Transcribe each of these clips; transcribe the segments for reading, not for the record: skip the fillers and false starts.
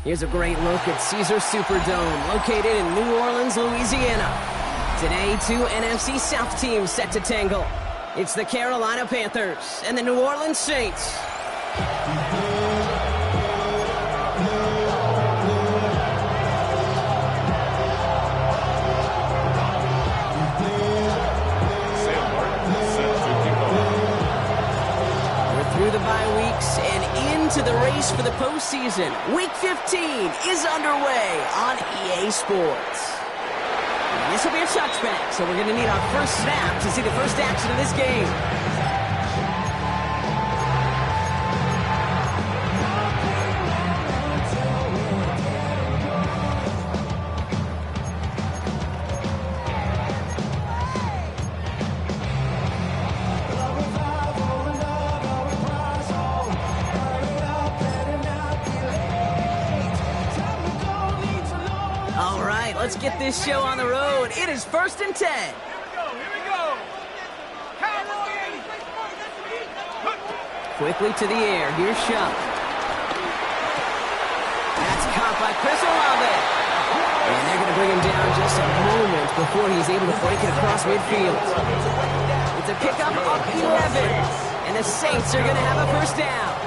Here's a great look at Caesars Superdome, located in New Orleans, Louisiana. Today, two NFC South teams set to tangle. It's the Carolina Panthers and the New Orleans Saints. Through the bye weeks and into the race for the postseason. Week 15 is underway on EA Sports. And this will be a touchback, so we're going to need our first snap to see the first action of this game. Let's get this show on the road. It is 1st and 10. Here we go. Quickly to the air. Here's Shuck. That's caught by Chris Olave. And they're going to bring him down just a moment before he's able to break it across midfield. It's a pickup of 11. And the Saints are going to have a first down.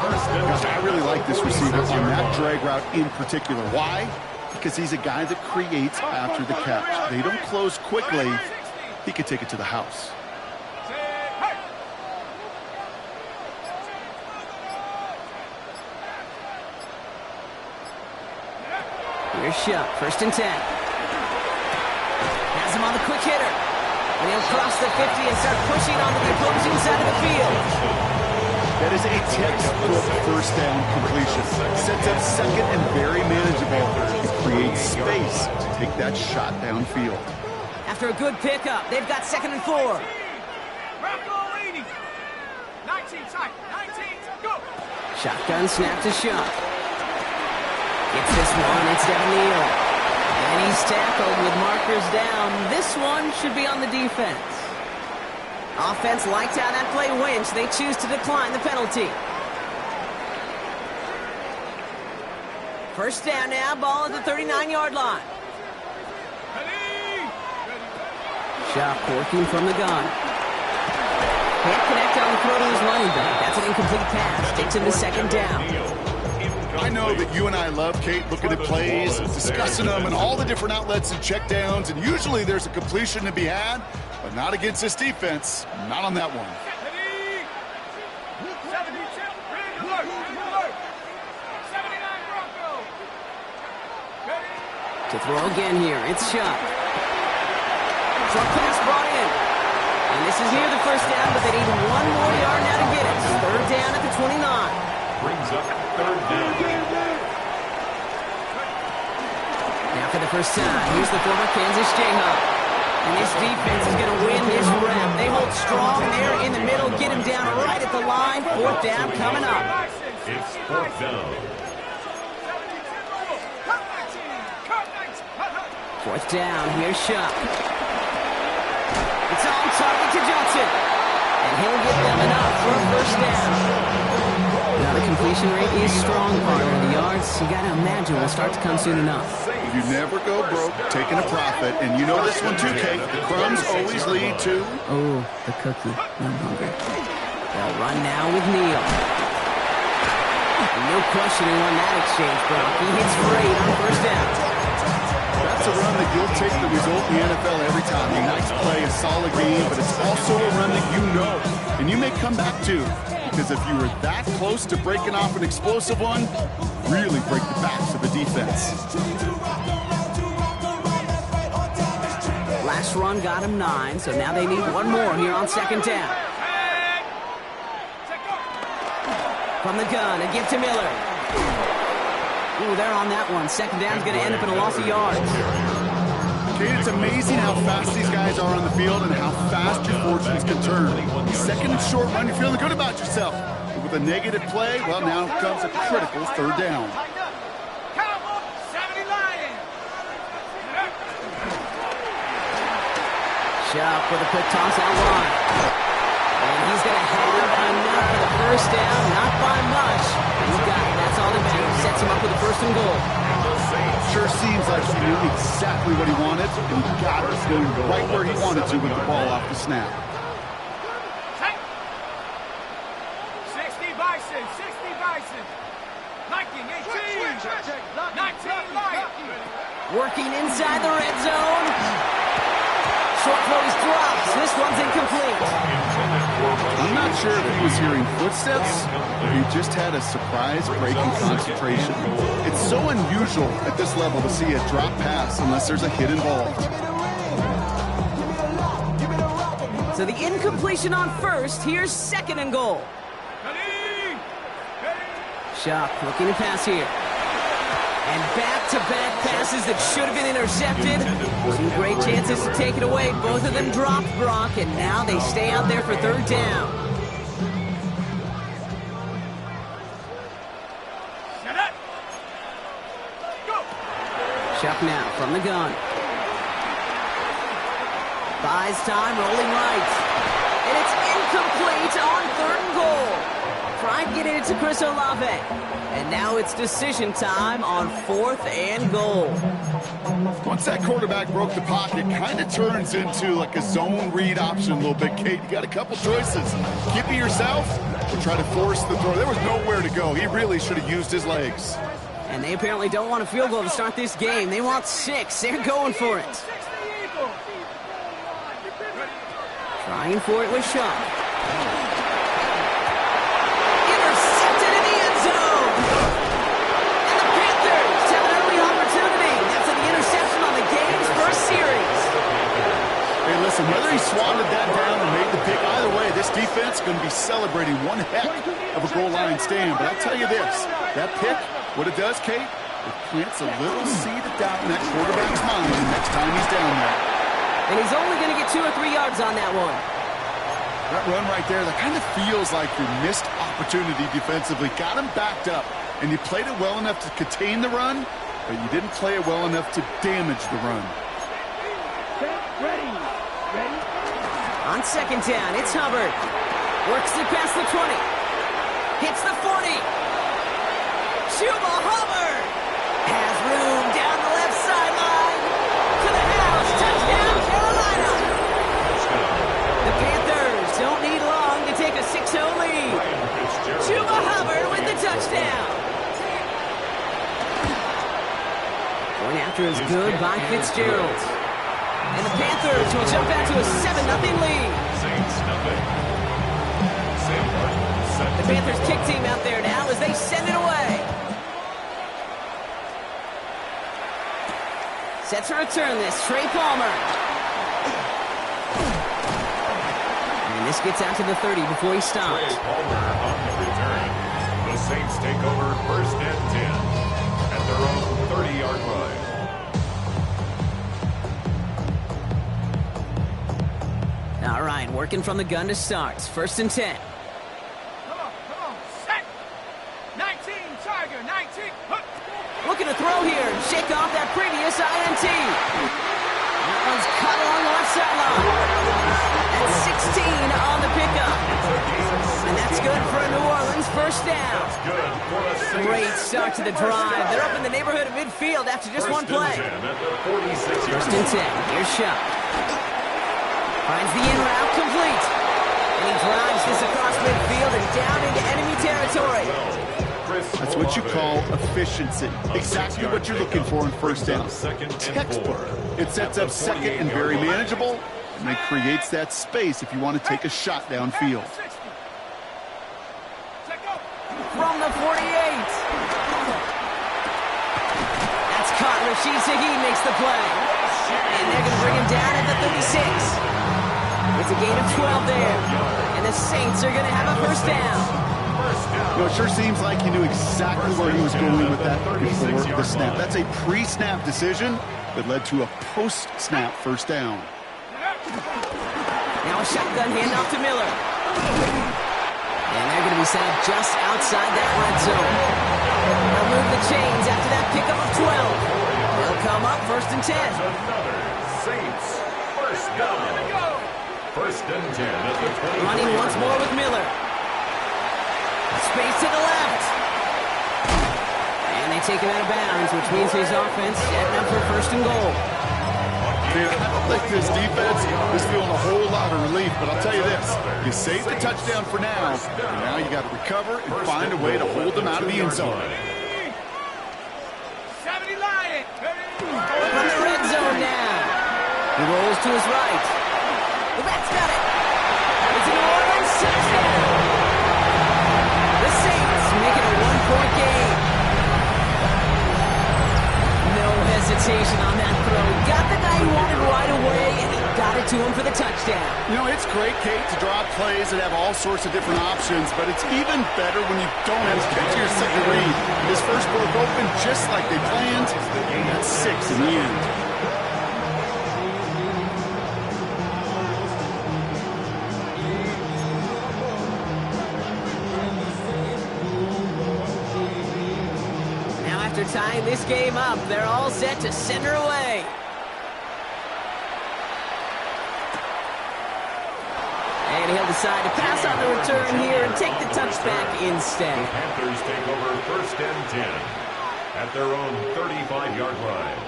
I really like this receiver on that drag route in particular. Why? Because he's a guy that creates after the catch. They don't close quickly. He could take it to the house. Here's Shuck, 1st and 10. Has him on the quick hitter. And he'll cross the 50 and start pushing onto the opposing side of the field. That is a textbook first down completion. Sets up second and very manageable. It creates space to take that shot downfield. After a good pickup, they've got 2nd and 4. 19 tight. 19, go. Shotgun snap to Shuck. Gets this one, it's Devin Neal. And he's tackled with markers down. This one should be on the defense. Offense liked how that play went, so they choose to decline the penalty. First down now, ball at the 39-yard line. Shuck working from the gun. Can't connect on the throw to his running back. That's an incomplete pass. Takes him to 2nd down. I know that you and I love, Kate, looking at plays, discussing them, and all the different outlets and checkdowns, and usually there's a completion to be had, but not against this defense. Not on that one. To throw again here, it's Shuck. Short pass brought in. And this is near the first down, but they need 1 more yard now to get it. 3rd down at the 29. Brings up 3rd down. Now for the first time, here's the former Kansas Jayhawk. And this defense is going to win this round. They hold strong there in the middle, get him down right at the line. 4th down coming up. It's 4th down. 4th down, here's Shuck. It's on target to Johnson. And he'll get them enough for a first down. Now the completion rate is strong, partner. The yards, you got to imagine, will start to come soon enough. You never go broke taking a profit, and you know this one too, Kate. The crumbs always lead to... Oh, the cookie. I'm hungry. They'll run now with Neal. No questioning on that exchange, Brock. He hits great on 1st down. That's a run that you'll take the result in the NFL every time. A nice play, a solid game, but it's also a run that you know, and you may come back to. Because if you were that close to breaking off an explosive one, really break the backs of the defense. Last run got him 9, so now they need 1 more here on 2nd down. From the gun, a give to Miller. Ooh, they're on that one. 2nd down's going to end up in a loss of yards. Kate, it's amazing how fast these guys are on the field and how fast your fortunes can turn. 2nd and short run, you're feeling good about yourself. But with a negative play, well, now comes a critical 3rd down. Shuck with a quick toss out wide. And he's going to have enough for the first down, not by much. He's got it. That's all that matters. Sets him up with the first first and goal. Sure seems like he knew exactly what he wanted, and he got it going right where he wanted to with the ball off the snap. 60 Bison, 60 Bison. Liking 18. 19 Light. Working inside the red zone. Short throw is dropped. This one's incomplete. I'm not sure if he was hearing footsteps or he just had a surprise break in concentration. It's so unusual at this level to see a drop pass unless there's a hit involved. So the incompletion on first. Here's second and goal. Shock looking to pass here. And back-to-back passes that should have been intercepted. Two great chances to take it away. Both of them dropped, Brock, and now they stay out there for third down. Set up. Go. Shock now from the gun. Buys time, rolling right. And it's incomplete on third and goal. Trying to get it to Chris Olave. And now it's decision time on fourth and goal. Once that quarterback broke the pocket, kind of turns into like a zone read option a little bit, Kate. You got a couple choices. Keep it yourself or try to force the throw. There was nowhere to go. He really should have used his legs. And they apparently don't want a field goal to start this game. They want 6. They're going for it. Trying for it with Shaw. Listen, whether he swatted that down or made the pick, either way, this defense is going to be celebrating one heck of a goal line stand. But I'll tell you this, that pick, what it does, Kate, it plants a little seed of doubt in that quarterback's mind the next time he's down there. And he's only going to get 2 or 3 yards on that one. That run right there, that kind of feels like your missed opportunity defensively. Got him backed up, and you played it well enough to contain the run, but you didn't play it well enough to damage the run. On second down, it's Hubbard. Works it past the 20. Hits the 40. Chuba Hubbard has room down the left sideline. To the house. Touchdown, Carolina. The Panthers don't need long to take a 6-0 lead. Chuba Hubbard with the touchdown. Going after is good by Fitzgerald. And the Panthers will jump out to a 7-0 lead. The Panthers kick team out there now as they send it away. Set to return this, Trey Palmer. And this gets out to the 30 before he stops. Trey Palmer on the return. The Saints take over first and 10 at their own 30-yard line. All right, working from the gun to start. First and 10. Come on, set. 19, Tiger, 19. Hook. Looking to throw here and shake off that previous INT. That one's cut along the left sideline. That's 16 on the pickup. And that's good for a New Orleans first down. Great start to the drive. They're up in the neighborhood of midfield after just one play. First and 10. Here's Shot. Finds the in route complete. And he drives this across midfield and down into enemy territory. That's what you call efficiency. Exactly what you're looking for in first down. Textbook. It sets up second and very manageable, and it creates that space if you want to take a shot downfield. From the 48. That's caught. Rashid Shaheed makes the play. And they're going to bring him down at the 36. It's a gain of 12 there. And the Saints are going to have a first down. You know, it sure seems like he knew exactly where he was going with that before the snap. That's a pre-snap decision that led to a post-snap first down. Now a shotgun handoff to Miller. And they're going to be set up just outside that red zone. They'll move the chains after that pickup of 12. They'll come up first and 10. Saints first down. First and 10 at the 20. Running once more with Miller. Space to the left. And And they take him out of bounds, which means his offense setting up for first and goal. Dude, I don't think this defense is feeling a whole lot of relief, but I'll tell you this. You saved the touchdown for now, and now you got to recover and find a way to hold them out of the end zone. 70 Lion. From the red zone now. He rolls to his right. The back's got it. It's a New Orleans touchdown. The Saints make it a one-point game. No hesitation on that throw. Got the guy he wanted right away, and he got it to him for the touchdown. You know, it's great, Kate, to draw up plays and have all sorts of different options, but it's even better when you don't have to get to your second read. This first broke open just like they planned, and that's 6 in the end. After tying this game up, they're all set to center away. And he'll decide to pass on the return here and take the touchback instead. The Panthers take over first and 10 at their own 35-yard line.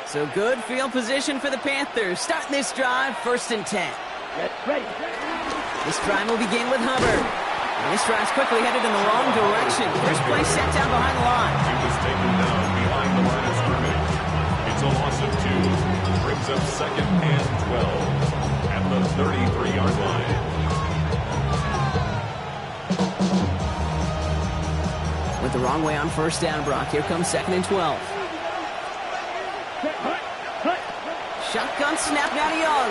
So good field position for the Panthers. Starting this drive, first and 10. Ready. This drive will begin with Hubbard. And this drive's quickly headed in the wrong direction. First play set down behind the line. He was taken down behind the line of scrimmage. It's a loss of 2. Brings up second and 12 at the 33-yard line. Went the wrong way on first down, Brock. Here comes second and 12. Shotgun snap now to Young.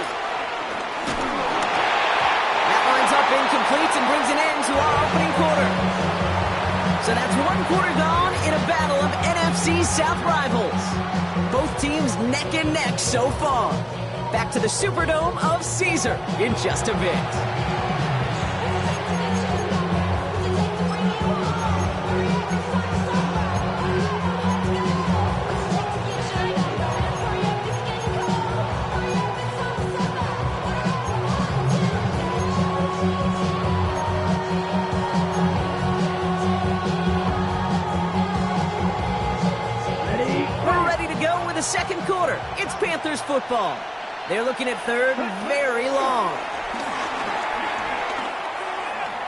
Lines up incomplete and brings an end to our opening quarter. So that's one quarter gone in a battle of NFC South rivals. Both teams neck and neck so far. Back to the Superdome of Caesar in just a bit. Second quarter, it's Panthers football. They're looking at third and very long.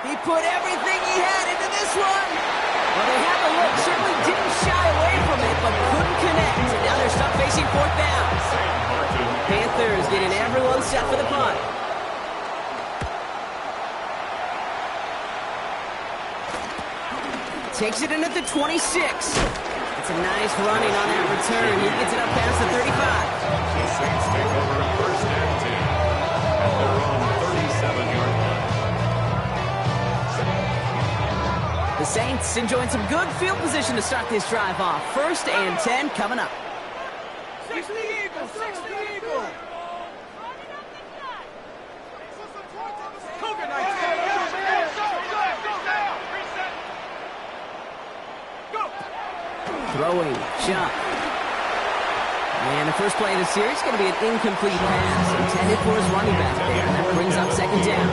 He put everything he had into this one. Well, they have a look, certainly didn't shy away from it, but couldn't connect. And now they're stuck facing fourth down. Panthers getting everyone set for the punt. Takes it in at the 26. It's a nice running on that return. He gets it up past the 35. The Saints take over first and 10 at their own 37-yard line. The Saints enjoying some good field position to start this drive off. First and 10 coming up. 60 Eagles, 60 Eagles. Cougar 19. Throwing, Chuck. And the first play of the series is going to be an incomplete pass intended for his running back there. And that brings up second down.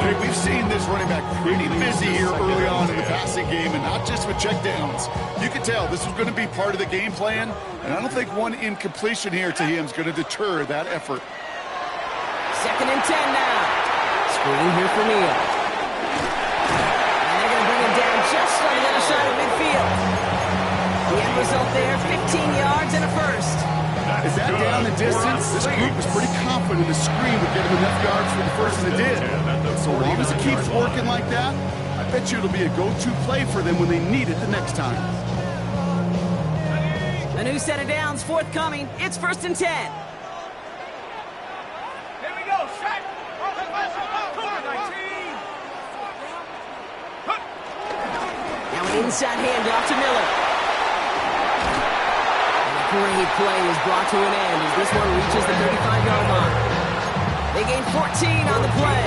Hey, we've seen this running back pretty busy here early on in the passing game, and not just with checkdowns. You can tell this was going to be part of the game plan, and I don't think one incompletion here to him is going to deter that effort. Second and 10 now. Screen here for Neal. And they're going to bring him down just on the other side of midfield. The end result there, 15 yards and a first. Is that down the distance? This group was pretty confident the screen would get him enough yards for the first, and it did. So long as it keeps working like that, I bet you it'll be a go-to play for them when they need it the next time. A new set of downs forthcoming. It's first and 10. Here we go, shot. Cougar 19. Now an inside handoff to Miller. Great play is brought to an end as this one reaches the 35-yard line. They gain 14 on the play,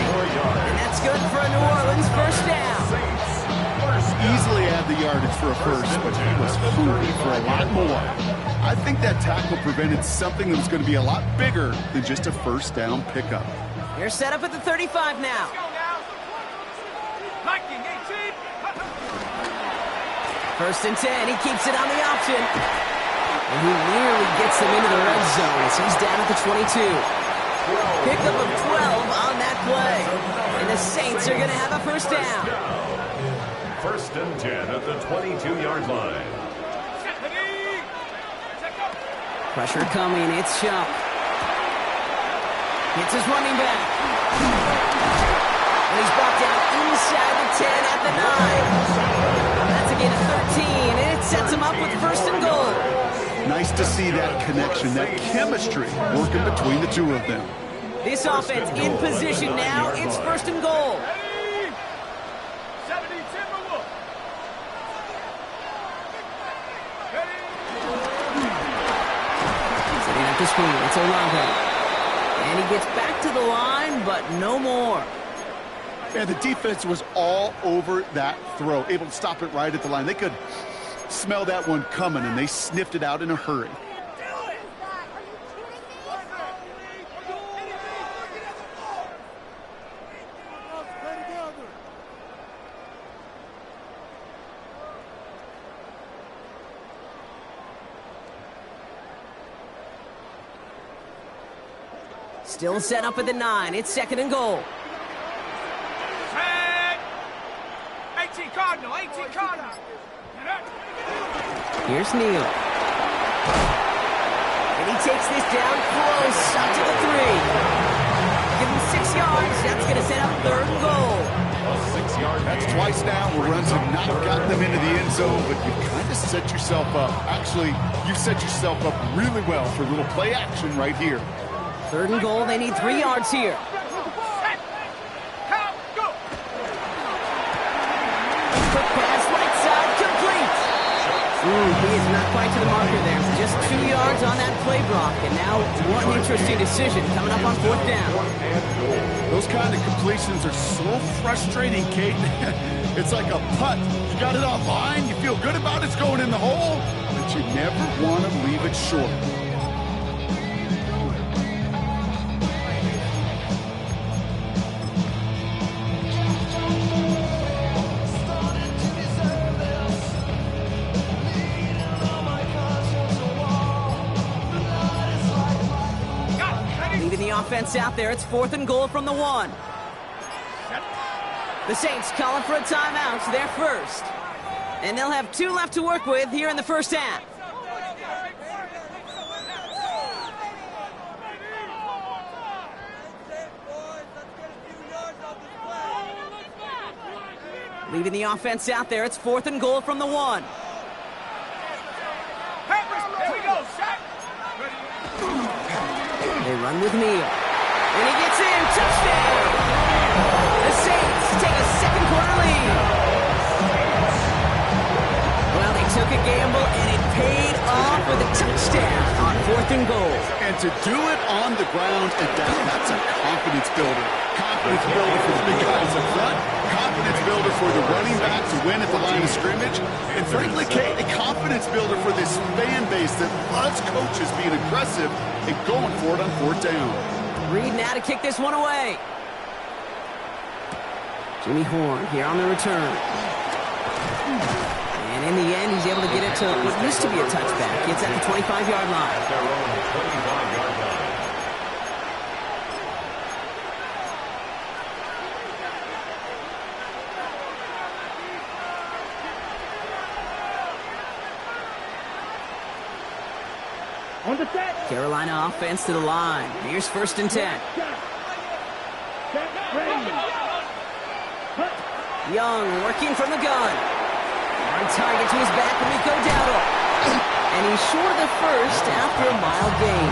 and that's good for a New Orleans first down. Easily had the yardage for a first, but he was hungry for a lot more. I think that tackle prevented something that was going to be a lot bigger than just a first down pickup. They're set up at the 35 now. Go now. Viking 18. First and 10. He keeps it on the option. And he nearly gets them into the red zone as he's down at the 22. Pickup of 12 on that play. And the Saints are going to have a first down. First and 10 at the 22-yard line. Pressure coming. It's Chubb. It's his running back. And he's brought down inside the 10 at the 9. That's a gain of 13, and it sets him up with first and goal. Nice to see that connection, that chemistry working between the two of them. This offense in position now. It's first and goal. Setting up the screen. It's Olave. And he gets back to the line, but no more. Yeah, the defense was all over that throw, able to stop it right at the line. They could smell that one coming, and they sniffed it out in a hurry. Still set up at the 9. It's second and goal. 18 Cardinal, 18 Cardinal. Here's Neal. And he takes this down close up to the 3. Give him 6 yards. That's going to set up third and goal. A 6-yard That's twice now where runs have not gotten them into the end zone, but you kind of set yourself up. Actually, you set yourself up really well for a little play action right here. Third and goal. They need 3 yards here. Quick pass, right side, complete. He is not quite to the marker there. Just 2 yards on that play block. And now one interesting decision coming up on fourth down. Those kind of completions are so frustrating, Kate. It's like a putt. You got it on line, you feel good about it's going in the hole, but you never want to leave it short. Leaving the offense out there. It's fourth and goal from the 1. The Saints calling for a timeout. They're first. And they'll have 2 left to work with here in the first half. Leaving the offense out there. It's fourth and goal from the 1. Here we go, Shaq. They run with Neal. And he gets in. Touchdown! The Saints take a second-quarter lead. Well, they took a gamble, and it paid off with a touchdown on fourth and goal. And to do it on the ground at that, that's a confidence builder. Confidence builder for the big guys up front. Confidence builder for the running back to win at the line of scrimmage. And frankly, Kate, a confidence builder for this fan base that loves coaches being aggressive and going for it on fourth down. Reed now to kick this one away. Jimmy Horn here on the return. And in the end, he's able to get it to what used to be a touchback. It's at the 25-yard line. at their own 25-yard line. On the set. Carolina offense to the line. Here's first and 10. Set. Ready. Young working from the gun. On target to his back, Rico Dowdle. And he's short of the first after a mild gain.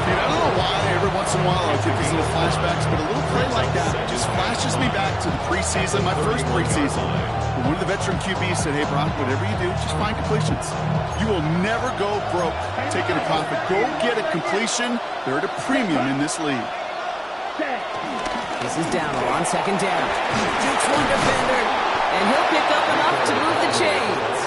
I don't know why every once in a while I get these little flashbacks, but a little play like that just flashes me back to the preseason, my first preseason. When one of the veteran QBs said, hey, Brock, whatever you do, just find completions. You will never go broke taking a profit. Go get a completion. They're at a premium in this league. This is Dowdle on second down. Dukes one defender, and he'll pick up enough to move the chains.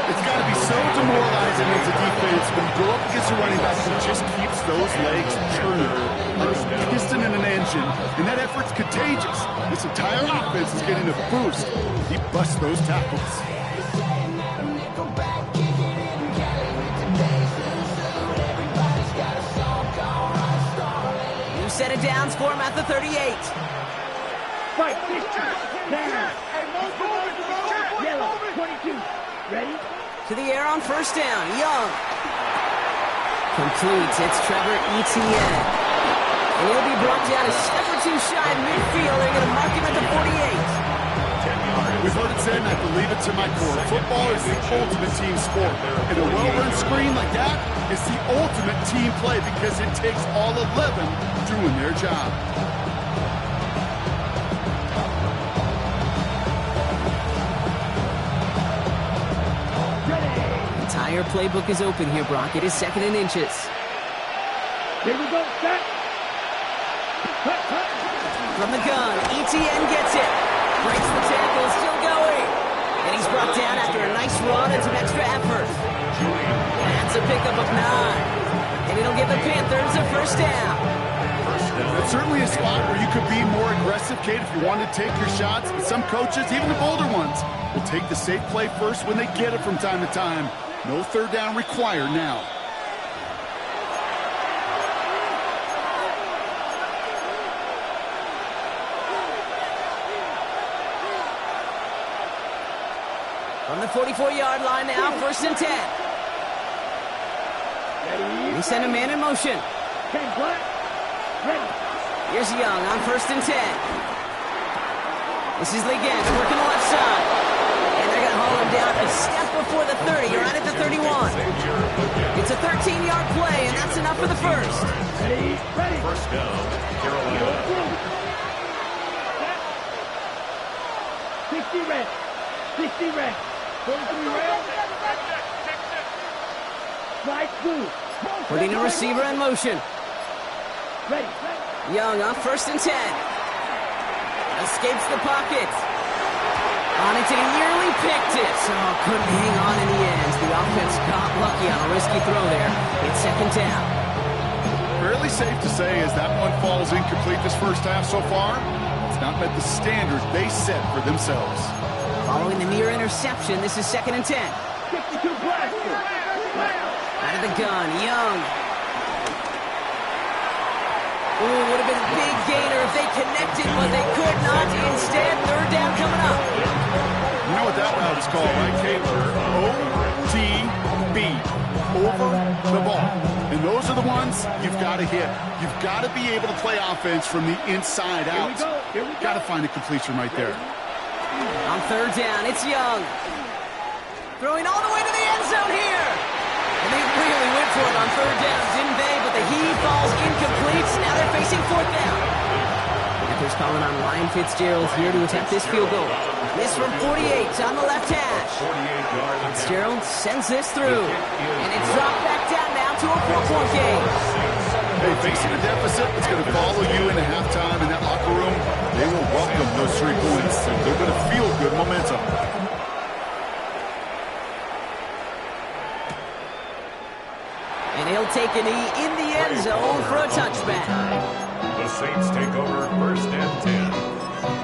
It's got to be so demoralizing as a defense when you go up against a running back who just keeps those legs churning like a piston in an engine, and that effort's contagious. This entire offense is getting a boost. He busts those tackles. New set of downs for him at the 38. Fight, down. Yellow, 22. Ready? To the air on first down. Young. Completes. It's Trevor Etienne. And he'll be brought down a step or two shy of midfield. They're going to mark him at the 48. We've heard it said, and I believe it to my core. Football is the ultimate team sport. And a well-run screen like that is the ultimate team play because it takes all 11 doing their job. Entire playbook is open here, Brock. It is 2nd and inches. Here we go, set. From the gun, Etienne gets it. Breaks the tackle, still going. And he's brought down after a nice run and some extra effort. That's a pickup of 9. And it'll give the Panthers a first down. That's certainly a spot where you could be more aggressive, Kate, if you want to take your shots. But some coaches, even the bolder ones, will take the safe play first when they get it from time to time. No third down required now. From the 44-yard line now, 1st and 10. We send a man in motion. 10 black. Ready. Here's Young on 1st and 10. This is Legans working the left side. And they're going to haul him down a step before the 30. You're right at the 31. It's a 13-yard play, and that's enough for the first. Ready. Ready. First down, Carolina. 60 red. 60 red. 43 red. Slide through. Putting a receiver in motion. Ready. Young on 1st and 10. Escapes the pocket. On it, and he nearly picked it. So couldn't hang on in the end. The offense got lucky on a risky throw there. It's 2nd down. Fairly safe to say as that one falls incomplete this first half so far, it's not met the standard they set for themselves. Following the near interception, this is 2nd and 10. 62 blaster. Out of the gun, Young. Ooh, would have been a big gainer if they connected, but they could not. Instead, 3rd down coming up. You know what that route is called, right, Kate? OTB. Over the ball. And those are the ones you've got to hit. You've got to be able to play offense from the inside out. Here we go. Got to find a completion right there. On 3rd down, it's Young. Throwing all the way to the end zone here. And they really went for it on 3rd down, didn't they? But the heave falls incomplete. Now they're facing 4th down. Panthers calling on Ryan Fitzgerald here to attempt this field goal. This from 48 on the left hash. Fitzgerald sends this through. And it's dropped back down now to a 4-point game. Hey, facing a deficit, it's going to follow you into halftime in that locker room. They will welcome those 3 points. They're going to feel good momentum. And he'll take a knee in the end zone for a touchback. The Saints take over 1st and 10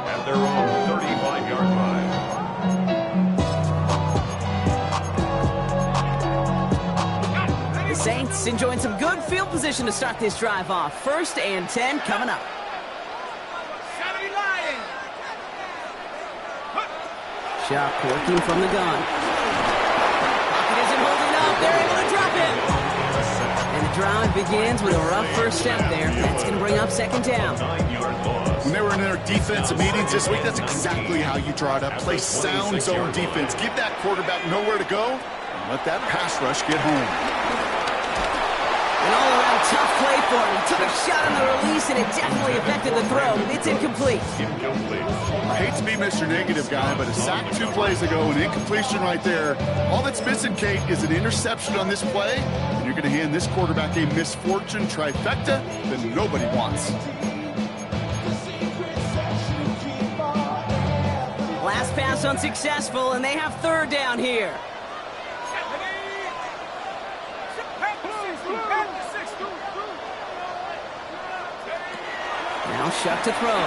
at their own 35-yard line. The Saints enjoying some good field position to start this drive off. 1st and 10 coming up. Shock working from the gun. Pocket isn't holding up. They're able to drop him. And the drive begins with a rough first step there. That's going to bring up 2nd down. 9-yard loss. When they were in their defensive meetings this week, that's exactly how you draw it up. Play sound zone defense. Give that quarterback nowhere to go. And let that pass rush get home. An all-around tough play for him. He took a shot on the release, and it definitely affected the throw. It's incomplete. I hate to be Mr. Negative guy, but a sack 2 plays ago, an incompletion right there. All that's missing, Kate, is an interception on this play, and you're going to hand this quarterback a misfortune trifecta that nobody wants. Last pass unsuccessful, and they have 3rd down here. Now Shuck to throw.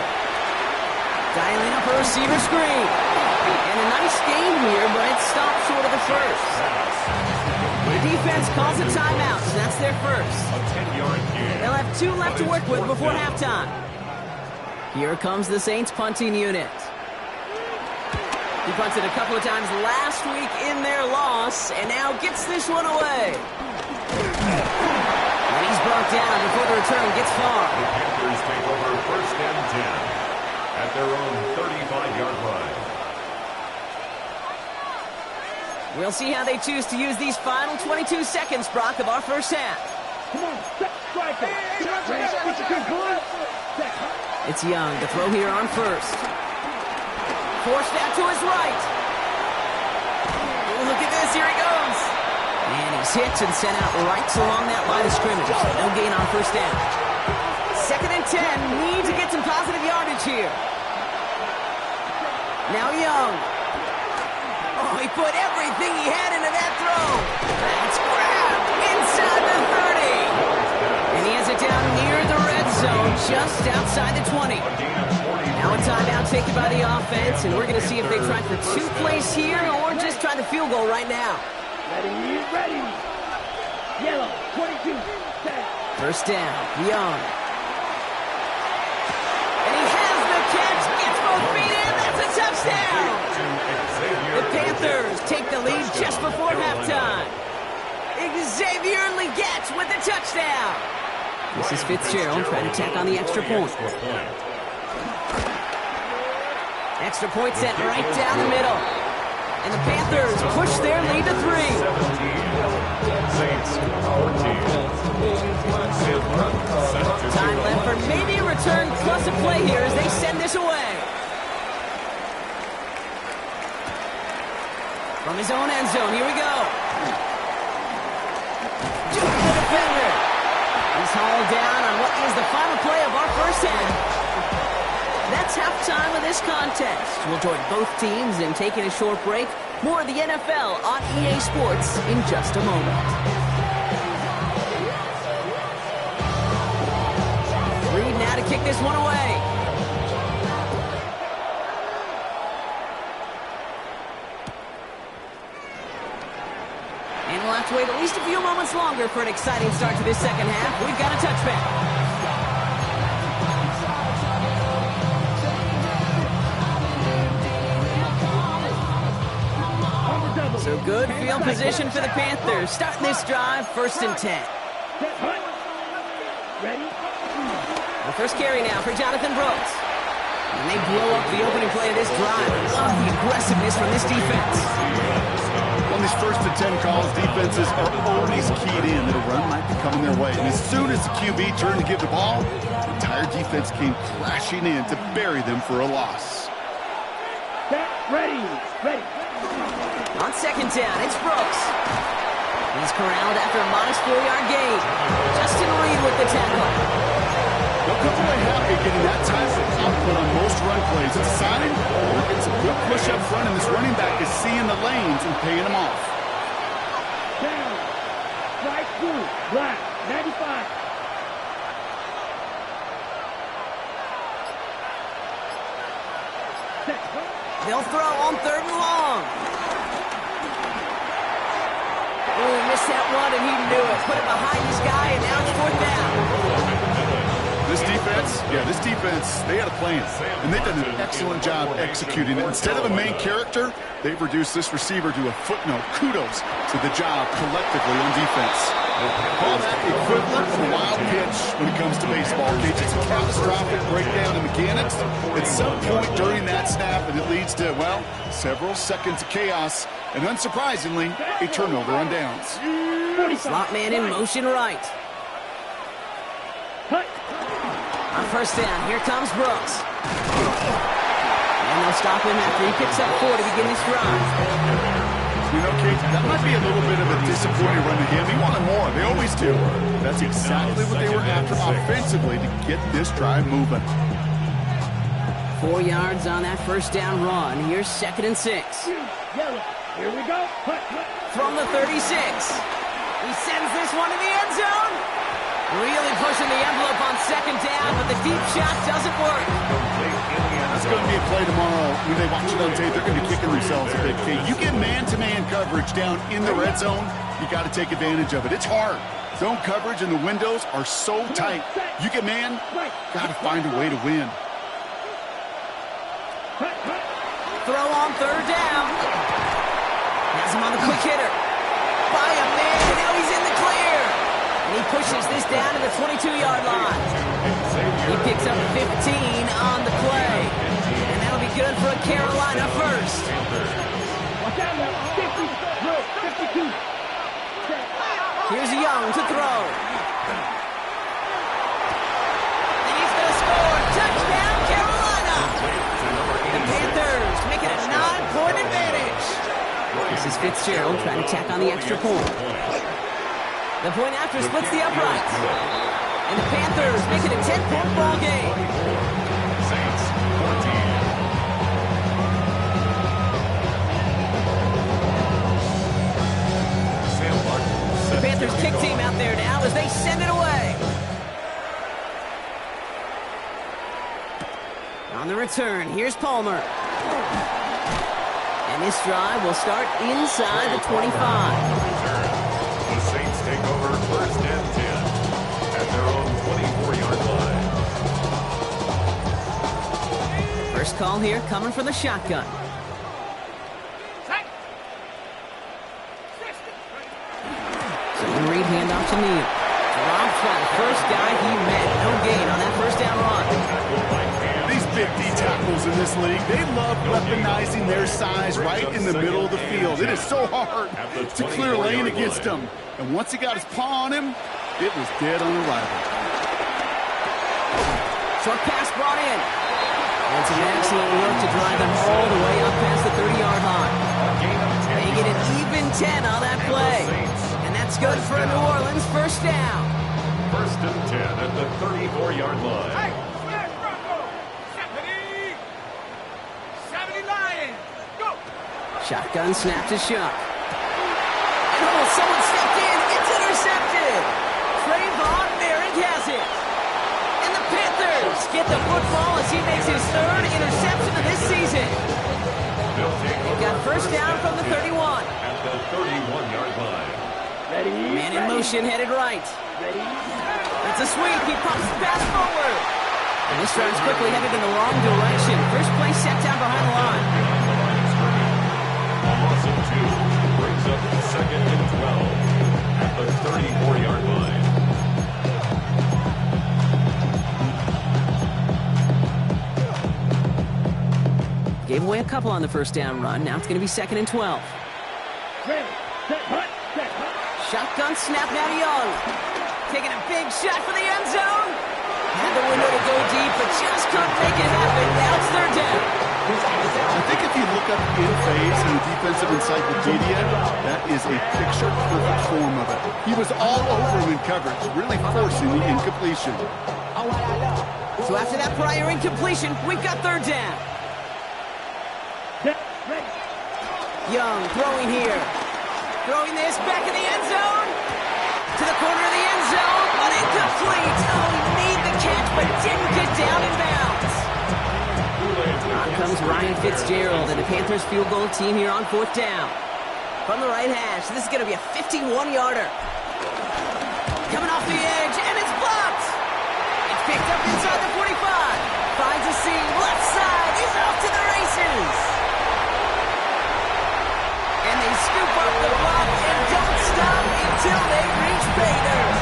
Dialing up a receiver screen. And a nice gain here, but it stopped short of the first. The defense calls a timeout, so that's their first. A 10-yard gain. They'll have 2 left to work with before halftime. Here comes the Saints punting unit. He punted a couple of times last week in their loss, and now gets this one away. And he's brought down before the return gets far. The Panthers take over 1st and 10 at their own 35-yard line. We'll see how they choose to use these final 22 seconds, Brock, of our first half. Come on, striker. It's Young. The throw here on first. Forced out to his right. Oh, look at this. Here he goes. And he's hit and sent out right along that line of scrimmage. No gain on first down. 2nd and 10. Need to get some positive yardage here. Now Young. Oh, he put everything he had into that throw. That's grabbed inside the 30. And he has it down near the red zone, just outside the 20. Now a timeout taken by the offense, and we're going to see if they try for 2 plays here or just try the field goal right now. Ready. Yellow, 22, set. First down, Young. And he has the catch, gets both feet in, that's a touchdown! The Panthers take the lead just before halftime. Xavier Legette with the touchdown. This is Fitzgerald trying to tack on the extra point. Extra point set right down the middle. And the Panthers push their lead to 3. 17. Saints 14. Time left for maybe a return plus a play here as they send this away. From his own end zone, here we go. Juke the defender. He's hauled down on what is the final play of our first half. That's halftime of this contest. We'll join both teams in taking a short break. More of the NFL on EA Sports in just a moment. Reed now to kick this one away. And we'll have to wait at least a few moments longer for an exciting start to this second half. We've got a touchback. So good field position for the Panthers. Starting this drive, 1st and 10. Ready? The first carry now for Jonathan Brooks. And they blow up the opening play of this drive. Love the aggressiveness from this defense. On these 1st and 10 calls, defenses are always keyed in that a run might be coming their way. And as soon as the QB turned to give the ball, the entire defense came crashing in to bury them for a loss. Ready. On 2nd down, it's Brooks. He's corralled after a modest 4-yard gain. Justin Reed with the tackle. They'll come away happy getting that type of output on most run plays. It's a sign they're getting some good push up front, and this running back is seeing the lanes and paying them off. Down. Strike 2. Black. 95. They'll throw on 3rd and long. Oh, missed that one, and he knew it. Put it behind his guy, and now it's 4th down. This defense, they had a plan, and they've done an excellent job executing it. Instead of a main character, they've reduced this receiver to a footnote. Kudos to the job collectively on defense. Call that equivalent to a wild pitch when it comes to baseball, Cage. It's a catastrophic breakdown in mechanics at some point during that snap, and it leads to, well, several seconds of chaos, and unsurprisingly, a turnover on downs. Slot man in motion right. On 1st down, here comes Brooks. And they'll stop him after he picks up 4 to begin this drive. You know, Kate, that might be a little bit of a disappointing run to him. He wanted more. They always do. That's exactly what they were after offensively to get this drive moving. 4 yards on that 1st down run. Here's 2nd and 6. Yellow. Here we go. From the 36. He sends this one to the end zone. Really pushing the envelope on second down, but the deep shot doesn't work. That's going to be a play tomorrow. When they watch it on tape, they're going to be kicking themselves a bit. Okay, you get man-to-man coverage down in the red zone, you got to take advantage of it. It's hard. Zone coverage and the windows are so tight. You get man, got to find a way to win. Throw on third down. Has him on the quick hitter. By a man, and now he's in the clear. And he pushes this down to the 22-yard line. He picks up 15 on the play. And that'll be good for a Carolina first. Watch out now. 50, 52. Here's Young to throw. And he's going to score. Touchdown, Carolina. The Panthers make it a 9-point advantage. This is Fitzgerald trying to tack on the extra point. The point after splits the uprights. And the Panthers make it a 10-point ball game. Saints 14. Sam Martin. The Panthers kick team out there now as they send it away. On the return, here's Palmer. And this drive will start inside the 25. The Saints take over first and 10 at their own 24-yard line. First call here coming from the shotgun. So the read handoff to Neal. Dropped by the first guy he met. No gain on that first down run. These big D tackles in this league, they love weaponizing their size right in the middle of the field. It is so hard to clear lane against him. And once he got his paw on him, it was dead on arrival. Short pass brought in. And some excellent work to drive them all the way up past the 30-yard line. They get an even 10 on that play. And that's good for a New Orleans first down. First and 10 at the 34-yard line. Shotgun snap to Shuck. And oh, someone stepped in. It's intercepted. Trayvon Merrick has it. And the Panthers get the football as he makes his third interception of this season. They've got first down from the 31. At the 31-yard line. Man in motion headed right. It's a sweep. He pumps the pass forward. And this drive's quickly headed in the wrong direction. First play set down behind the line. A loss of 2 brings up second and 12 at the 34-yard line. Gave away a couple on the first down run. Now it's going to be second and 12. Shotgun snap now to Young. Taking a big shot for the end zone. Had the window to go deep, but just couldn't make it happen. Now it's third down. I think if you look up in phase in the defensive encyclopedia, that is a picture-perfect form of it. He was all over him in coverage, really forcing the incompletion. So after that prior incompletion, we've got third down. Young throwing here. Throwing this back in the end zone. To the corner of the end zone, but incomplete. Oh, he made the catch, but didn't get down in bounds. On comes Ryan Fitzgerald and the Panthers field goal team here on fourth down. From the right hash, this is going to be a 51-yarder. Coming off the edge, and it's blocked. It's picked up inside the 45. Finds a seam, left side, he's off to the races. And they scoop up the block and don't stop until they reach pay dirt.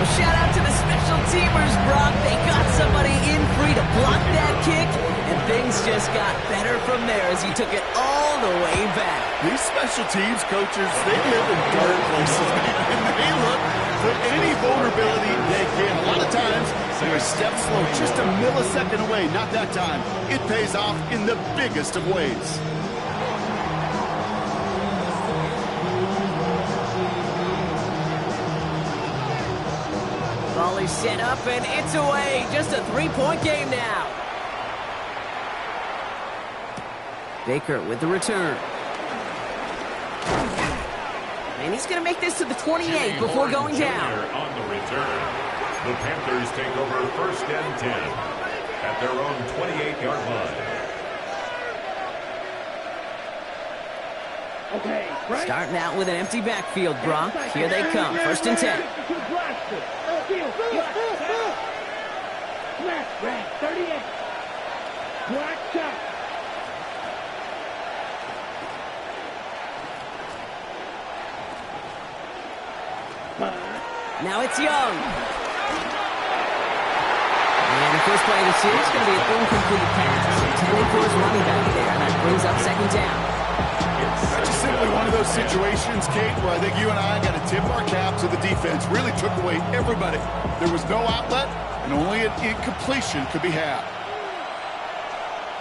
A shout out to the special teamers, Brock. They got somebody in free to block that kick, and things just got better from there as he took it all the way back. These special teams coaches, they live in dark places, and they look for any vulnerability they can. A lot of times, they're a step slow, just a millisecond away. Not that time. It pays off in the biggest of ways. Ball is set up, and it's away. Just a three-point game now. Baker with the return. And he's going to make this to the 28 before going down. On the return, the Panthers take over 1st and 10 at their own 28-yard line. Okay, right. Starting out with an empty backfield, Brock. Here they come. 1st and 10. Left, red, 38. Black shot. Now it's Young. And the first play of the series is going to be an incomplete pass. Intended for his running back there, and that brings up 2nd down. That's just simply one of those situations, Kate, where I think you and I got to tip our cap to the defense. Really took away everybody. There was no outlet, and only an incompletion could be had.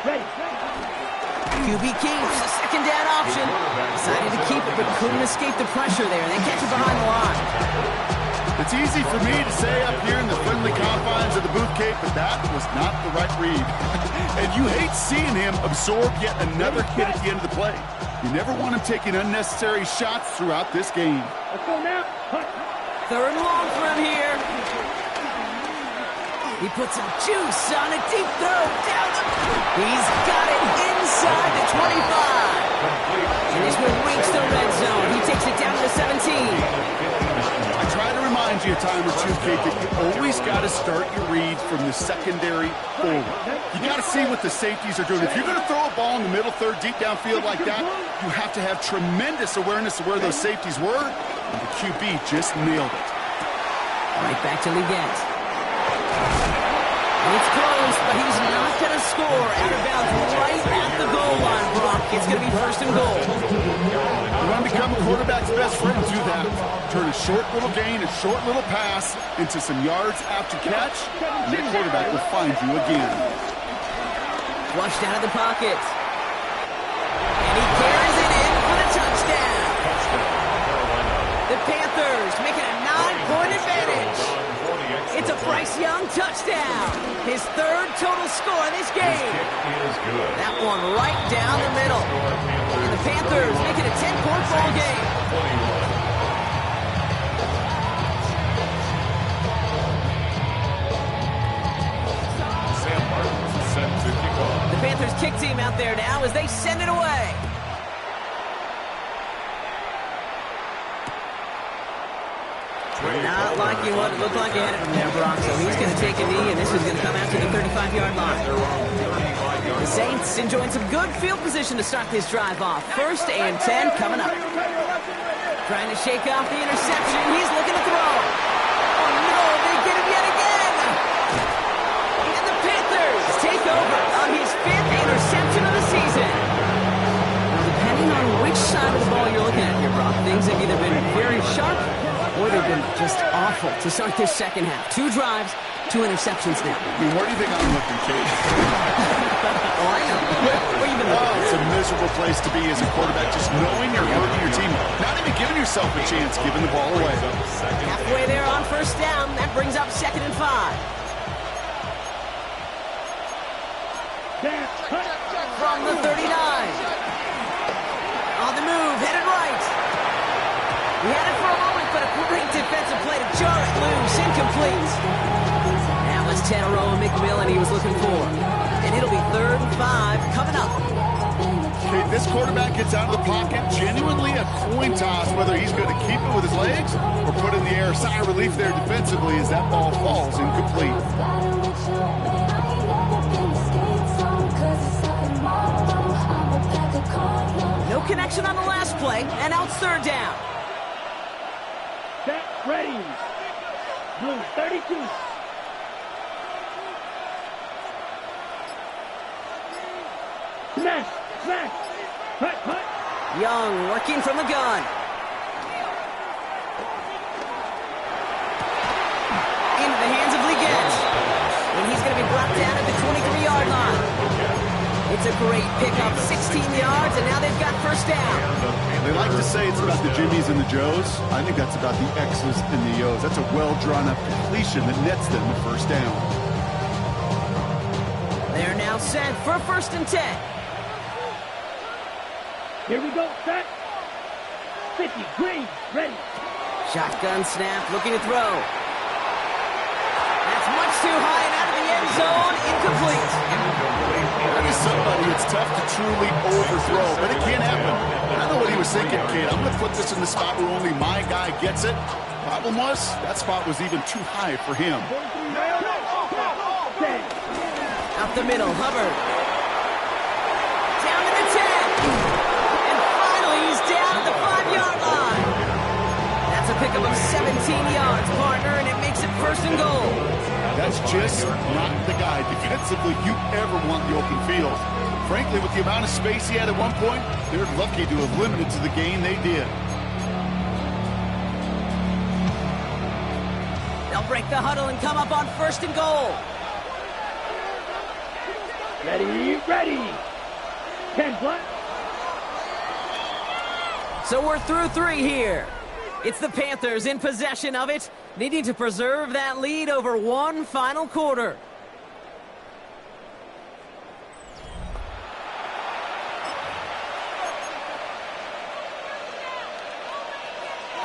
QB keeps the 2nd down option. Decided to keep it, but couldn't escape the pressure there. They catch it behind the line. It's easy for me to say up here in the friendly confines of the booth, Kate, but that was not the right read. And you hate seeing him absorb yet another hit at the end of the play. You never want him taking unnecessary shots throughout this game. Let's go now. 3rd and long for him here. He puts some juice on a deep throw down the... He's got it inside the 25. And this will reach the red zone. He takes it down to the 17. I try to remind you a time or two, Kate, that you always got to start your read from the secondary forward. You got to see what the safeties are doing. If you're going to throw a ball in the middle third, deep downfield like that, you have to have tremendous awareness of where those safeties were, and the QB just nailed it. Right back to Leggett. It's close, but he's not going to score. Out of bounds right at the goal line, Brock. It's going to be 1st and goal. You want to become a quarterback's best friend, do that. Turn a short little gain, a short little pass into some yards after catch, and the quarterback will find you again. Flushed out of the pocket. And he carries it in for the touchdown. The Panthers making a 9-point advantage. It's a Bryce Young touchdown. His 3rd total score in this game. That one right down the middle. And the Panthers make it a 10-point ball game. Sam Martin set to kick off. The Panthers kick team out there now as they send it away. Not liking what it looked like he had it from there, Brock. So he's going to take a knee, and this is going to come out to the 35-yard line. The Saints enjoying some good field position to start this drive off. 1st and 10 coming up. Trying to shake off the interception. He's looking to throw. Oh, no, they get him yet again. And the Panthers take over on his 5th interception of the season. Now, depending on which side of the ball you're looking at here, Brock, things have either been very sharp or they've been just awful to start this 2nd half. 2 drives, 2 interceptions now. I mean, where do you think I'm looking, Kate? Oh, I know. Where you been looking? It's a miserable place to be as a quarterback, just knowing you're hurting your team, not even giving yourself a chance, giving the ball away. Halfway there on 1st down. That brings up 2nd and 5. From the 39. On the move, headed right. He had it for a moment, but a great defensive play to jar it loose. Incomplete. That was Tannero McMillan he was looking for. And it'll be 3rd and 5 coming up. Okay, this quarterback gets out of the pocket, genuinely a coin toss, whether he's going to keep it with his legs or put it in the air. Sigh of relief there defensively as that ball falls incomplete. No connection on the last play, and now it's 3rd down. Set, ready. Blue, 32. Smash, smash. Hut, hut. Young working from the gun. Into the hands of Leggett. And he's going to be brought down at the 23-yard line. It's a great pickup, 16 yards, and now they've got 1st down. They like to say it's about the Jimmies and the Joes. I think that's about the X's and the O's. That's a well-drawn-up completion that nets them the 1st down. They're now set for 1st and 10. Here we go, set. 50, green, ready. Shotgun snap, looking to throw. That's much too high and out of the end zone. Incomplete. That is somebody it's tough to truly overthrow, but it can happen. I know what he was thinking, kid. I'm going to put this in the spot where only my guy gets it. Problem was, that spot was even too high for him. Out the middle, Hubbard. Down to the 10. And finally, he's down at the 5-yard line. That's a pickup of 17 yards, partner, and it makes it 1st and goal. That's just not the guy defensively you ever want in the open field. Frankly, with the amount of space he had at one point, they're lucky to have limited to the gain they did. They'll break the huddle and come up on 1st and goal. Ready, ready. 10 black. So we're through 3 here. It's the Panthers in possession of it, needing to preserve that lead over one final quarter.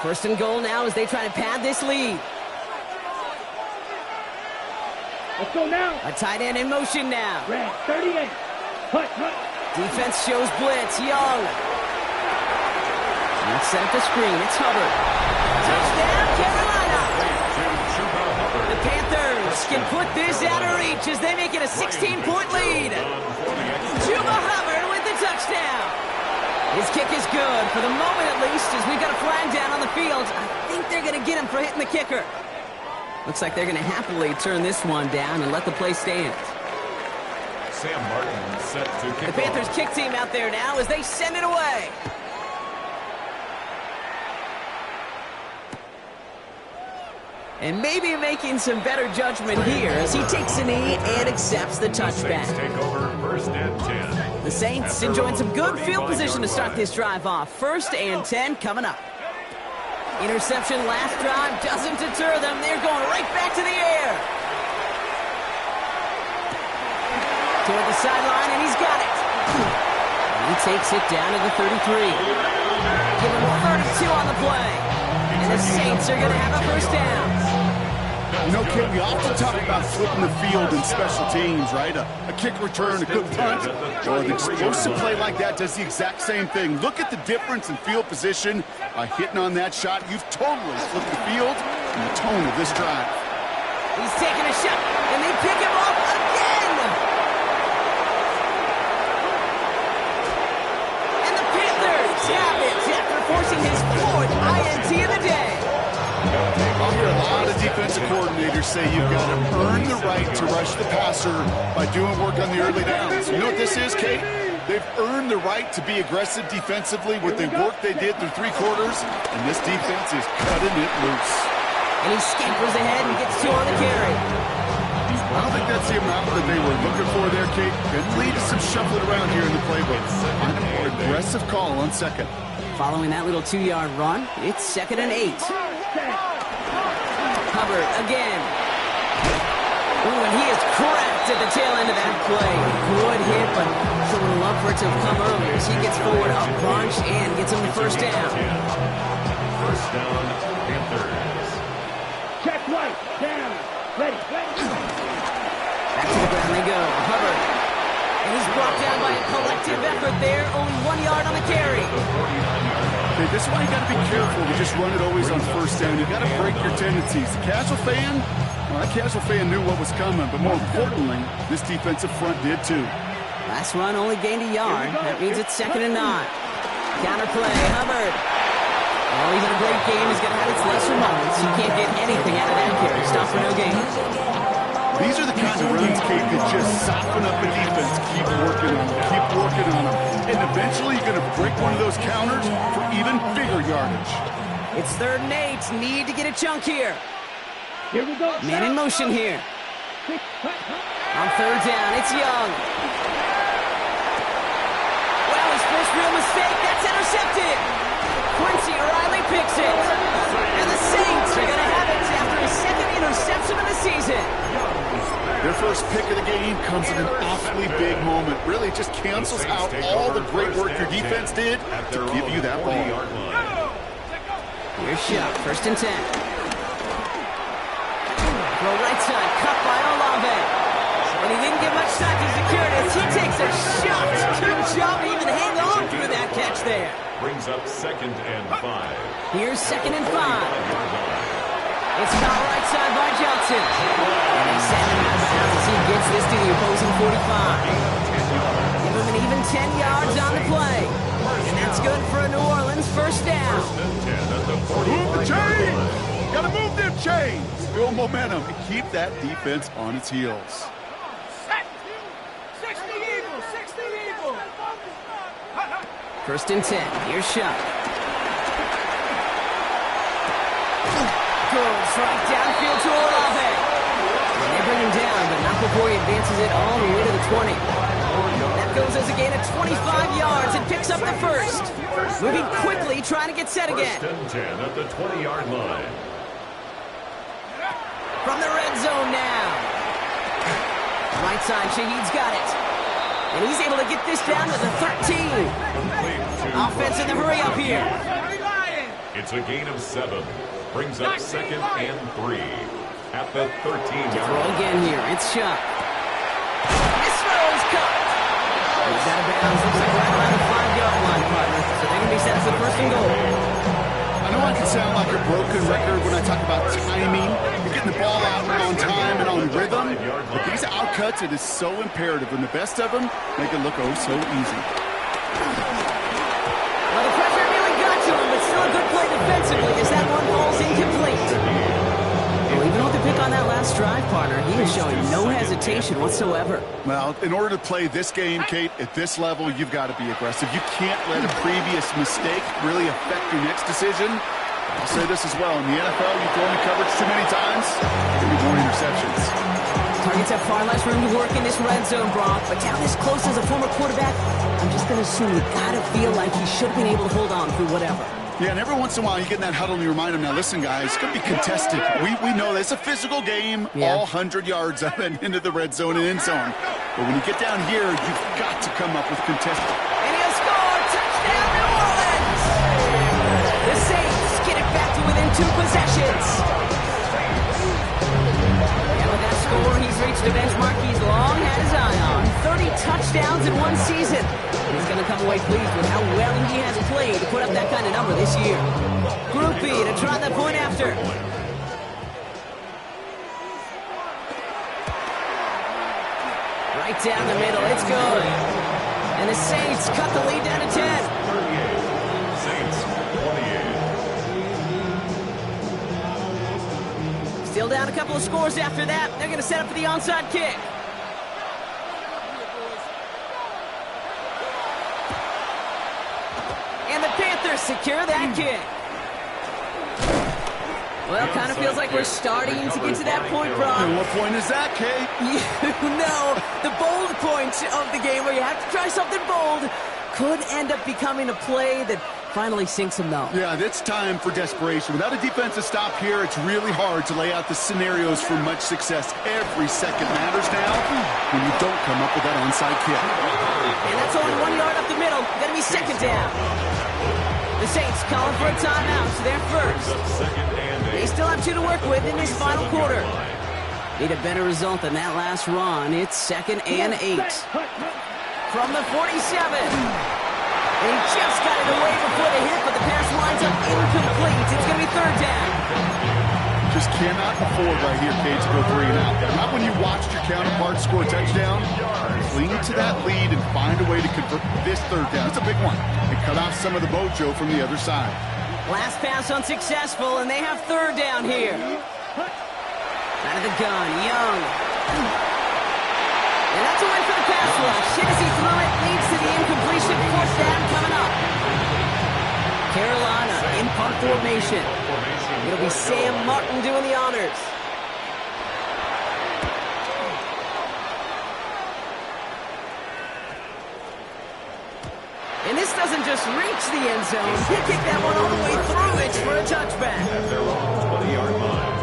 First and goal now as they try to pad this lead. Let's go now. A tight end in motion now. Red, 38. Hut, hut. Defense shows blitz. Young. Let's set up the screen. It's Hubbard. Touchdown, Carolina. The Panthers can put this out of reach as they make it a 16-point lead. Chuba Hubbard with the touchdown. His kick is good, for the moment at least, as we've got a flag down on the field. I think they're going to get him for hitting the kicker. Looks like they're going to happily turn this one down and let the play stand. Sam Martin set to kick The Panthers off. kick team out there now as they send it away. And maybe making some better judgment here as he takes a knee and accepts the Saints touchback. take over 1st and 10. The Saints enjoying some good field position to start this drive off. 1st and 10 coming up. Interception last drive doesn't deter them. They're going right back to the air. Toward the sideline, and he's got it. He takes it down to the 33. Give him 32 on the play. And the Saints are going to have a 1st down. You know, Kid, we often talk about flipping the field in special teams, right? A kick return, a good punt, or an explosive play like that does the exact same thing. Look at the difference in field position. By hitting on that shot, you've totally flipped the field and the tone of this drive. He's taking a shot, and they pick him off again. And the Panthers have it after forcing his 4th INT of the day. I'll hear a lot of defensive coordinators say you've got to earn the right to rush the passer by doing work on the early downs. You know what this is, Kate? They've earned the right to be aggressive defensively with the work they did through 3 quarters, and this defense is cutting it loose. And he scampers ahead and gets 2 on the carry. I don't think that's the amount that they were looking for there, Kate. Could lead to some shuffling around here in the playbook. Find a more aggressive call on 2nd. Following that little 2-yard run, it's 2nd and 8. Hubbard again. Ooh, and he is cracked at the tail end of that play. Good hit, but sure would love for it to have come earlier as he gets forward a bunch and gets him the 1st down. 1st down, Panthers. Check right, down, ready, ready. Back to the ground they go. Hubbard. And he's brought down by a collective effort there. Only 1 yard on the carry. Okay, this is why you got to be careful to just run it always on 1st down. You got to break your tendencies. The casual fan, well, that casual fan knew what was coming, but more importantly, this defensive front did too. Last run only gained a yard. That means it's 2nd and 9. Counter play, Hubbard. Well, even a great game is going to have its lesser moments. You can't get anything out of that carry. Stop for no gain. These are the kind of runs, Kate, that just soften up the defense. Keep working on them. Keep working on them. And eventually you're going to break one of those counters for even bigger yardage. It's 3rd and 8. Need to get a chunk here. Here we go. Man in motion here. On 3rd down, it's Young. Well, his first real mistake. That's intercepted. Quincy Riley picks it. And the Saints are going to have it after his 2nd interception of the season. Their first pick of the game comes at an awfully big moment. Really just cancels out all the great work your defense did to give you that ball. Here's shot. 1st and 10. Throw right side. Cut by Olave. And he didn't get much time to secure it as he takes a shot. Good job to even hang on through that catch there. Brings up 2nd and 5. Here's 2nd and 5. It's not right side by Johnson. And they send him out of bounds as he gets this to the opposing 45. Give him an even 10 yards on the play. And that's good for a New Orleans 1st down. Move the chains! Gotta move them chains! Build momentum and keep that defense on its heels. 60 Eagles! 60 Eagles! 1st and 10. Here's shot. Goes right downfield to Olave. And they bring him down, but not before he advances it all the way to the 20. That goes as a gain of 25 yards and picks up the 1st. Moving quickly, trying to get set again. 1st and 10 at the 20-yard line. From the red zone now. Right side, Shaheed's got it. And he's able to get this down to the 13. Offense in the hurry up here. It's a gain of 7. Brings up 2nd and 3 at the 13-yard Throw line. again here. It's shot. This throw is cut. He's out of bounds. Looks like right around the 5-yard line, partner. So they're going to be set for 1st and goal. I know I can sound like a broken record when I talk about timing and getting the ball out on time and on rhythm, but these outcuts, it is so imperative, and the best of them make it look oh so easy. Well, the pressure nearly got to him, but still a good play defensively as that one falls incomplete. Well, even with the pick on that last drive, partner, he is showing no hesitation whatsoever. Well, in order to play this game, Kate, at this level, you've got to be aggressive. You can't let a previous mistake really affect your next decision. I'll say this as well. In the NFL, you throw in coverage too many times, you'll be more interceptions. Targets have far less room to work in this red zone, Brock, but down this close as a former quarterback, I'm just going to assume you got to feel like he should have been able to hold on through whatever. Yeah, and every once in a while you get in that huddle and you remind them, now listen, guys, it's going to be contested. We know that it's a physical game, all 100 yards up and into the red zone and end zone. But when you get down here, you've got to come up with contested. And he'll score! Touchdown, New Orleans! The Saints get it back to within 2 possessions. And with that score, he's reached a benchmark he's long had his eye on. 30 touchdowns in one season. He's going to come away pleased with how well he has played to put up that kind of number this year. Group B to try the point after. Right down the middle, it's good. And the Saints cut the lead down to 10. 38. Saints 28. Still down a couple of scores after that. They're going to set up for the onside kick. And the Panthers secure that kick. Well, kind of feels like we're starting to get to that point, Brock. And what point is that, Kate? You know, the bold point of the game where you have to try something bold could end up becoming a play that finally sinks him, though. Yeah, it's time for desperation. Without a defensive stop here, it's really hard to lay out the scenarios for much success. Every second matters now when you don't come up with that onside kick. And that's only 1 yard up the middle. Going to be 2nd down. The Saints calling for a timeout, so they're first. They still have 2 to work with in this final quarter. Need a better result than that last run. It's 2nd and 8. From the 47. And he just got it away before the hit, but the pass winds up incomplete. It's going to be 3rd down. Just cannot afford right here, Kate, to go 3 and out. Not when you watched your counterpart score a touchdown. Cling to that lead and find a way to convert this 3rd down. It's a big one. And cut off some of the mojo from the other side. Last pass unsuccessful, and they have 3rd down here. Out of the gun, Young. And that's a win for the pass rush. As he threw it, leads to the incompletion. 4th down coming up. Carolina in punt formation. It'll be Sam Martin doing the honors. And this doesn't just reach the end zone. He kicked that one all the way through it for a touchback. At their own 20-yard line.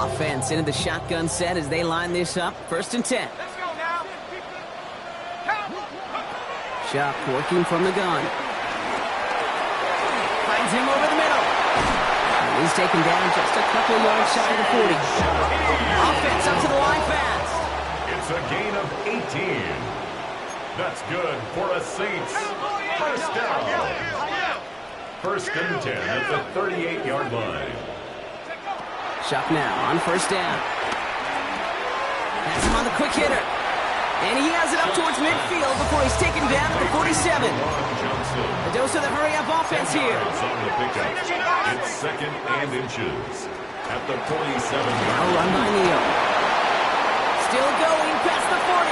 Offense into the shotgun set as they line this up. 1st and 10. Let's go now. Shock working from the gun. Finds him over the middle. He's taken down just a couple yards shy of the 40. Offense up to the line fast. It's a gain of 18. That's good for a Saints first down. First and 10 at the 38-yard line. Shock now on first down. That's him on the quick hitter. And he has it up towards midfield before he's taken down at the 47. A dose of the hurry-up offense here. It's second and inches at the 47. Now run by Neal. Still going past the 40.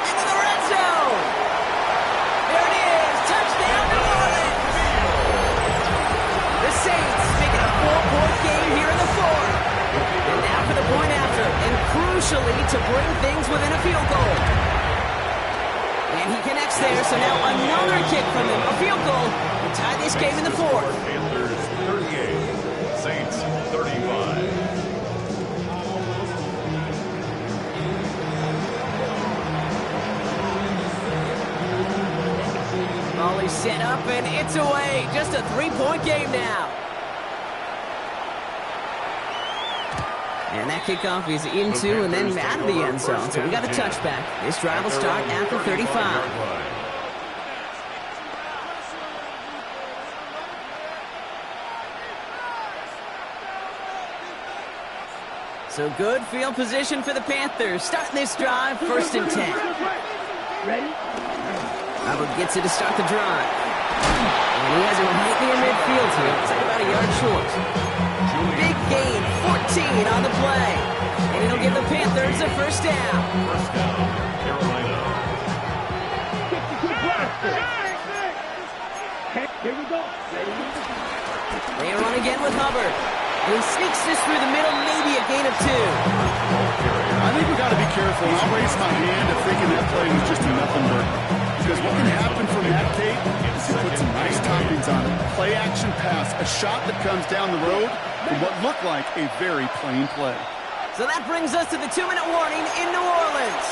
Into the red zone. There it is. Touchdown, New Orleans. The Saints make it a 4-point game here in the fourth. And now for the point after. And crucially to bring things within a field goal. And he connects there, so now another kick from him. A field goal to tie this game in the fourth. Panthers 38, Saints 35. Volley set up, and it's away. Just a 3-point game now. And that kickoff is into and then out of the end zone. So we got a touchback. This drive will start at the 35. So good field position for the Panthers. Starting this drive, first and 10. Ready? Hubbard gets it to start the drive. And he has it right near midfield here. It's like about a yard short. Big gain, 14 on the play. And it'll give the Panthers a first down. First down, Carolina. 62 blaster. Here we go. They run again with Hubbard. And he sneaks this through the middle, maybe a gain of 2. I think we got to be careful. I'll raise my hand if thinking that play was just a nothing burger. Because what can happen from that, Kate, is you put some nice toppings on it. Play action pass, a shot that comes down the road from what looked like a very plain play. So that brings us to the 2-minute warning in New Orleans.